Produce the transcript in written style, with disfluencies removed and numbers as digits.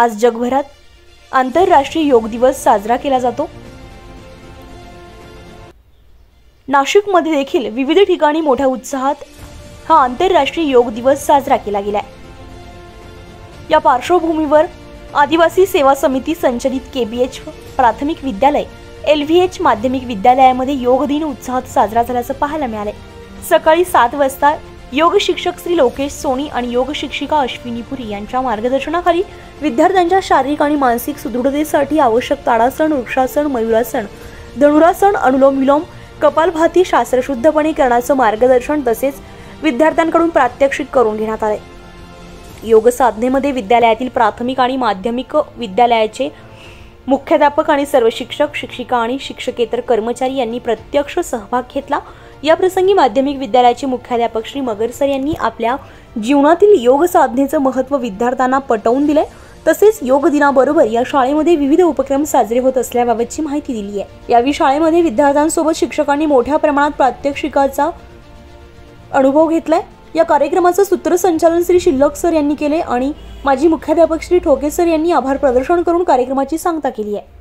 आज जगभरात आंतरराष्ट्रीय योग दिवस साजरा केला जातो। नाशिकमध्ये देखील विविध ठिकाणी मोठ्या उत्साहात हा आंतरराष्ट्रीय योग दिवस साजरा केला गेलाय। या पार्श्वभूमीवर आदिवासी सेवा समिती संचलित केबीएच प्राथमिक विद्यालय, LVH माध्यमिक विद्यालयामध्ये योग दिन उत्साहात साजरा झाल्याचं पाहायला मिळाले। सकाळी 7 वाजता योग शिक्षक श्री लोकेश सोनी आणि योग शिक्षिका अश्विनी पुरी यांच्या मार्गदर्शनाखाली विद्यार्थ्यांच्या शारीरिक आणि मानसिक सुदृढतेसाठी आवश्यक ताडासन, वृक्षासन, मयूरासन, धनुरासन, अनुलोम विलोम, कपालभाती शास्त्रशुद्धपणे करण्याचं मार्गदर्शन तसेच विद्यार्थ्यांकडून प्रात्यक्षिक करून घेण्यात आले। योग साधनेमध्ये विद्यालयातील प्राथमिक आणि माध्यमिक विद्यालयाचे मुख्याध्यापक आणि सर्व शिक्षक, शिक्षिका आणि शिक्षकेतर कर्मचारी यांनी प्रत्यक्ष सहभाग घेतला। या प्रसंगी माध्यमिक विद्यालयाचे मुख्याध्यापक श्री मगर सर यांनी आपल्या जीवनातील योग साधनेचं महत्त्व विद्यार्थ्यांना पटवून दिले। तसेच योग दिनाबरोबर या शाळेमध्ये विविध उपक्रम साजरे होत असल्याबाबतची माहिती दिली आहे। यावेळी शाळेमध्ये विद्यार्थ्यांसोबत शिक्षकांनी मोठ्या प्रमाणात प्रात्यक्षिकाचा अनुभव घेतलाय। या कार्यक्रमाचं सूत्रसंचालन श्री शिल्लक सर यांनी केले आणि माजी मुख्याध्यापक श्री ठोके सर यांनी आभार प्रदर्शन करून कार्यक्रमाची सांगता केली आहे।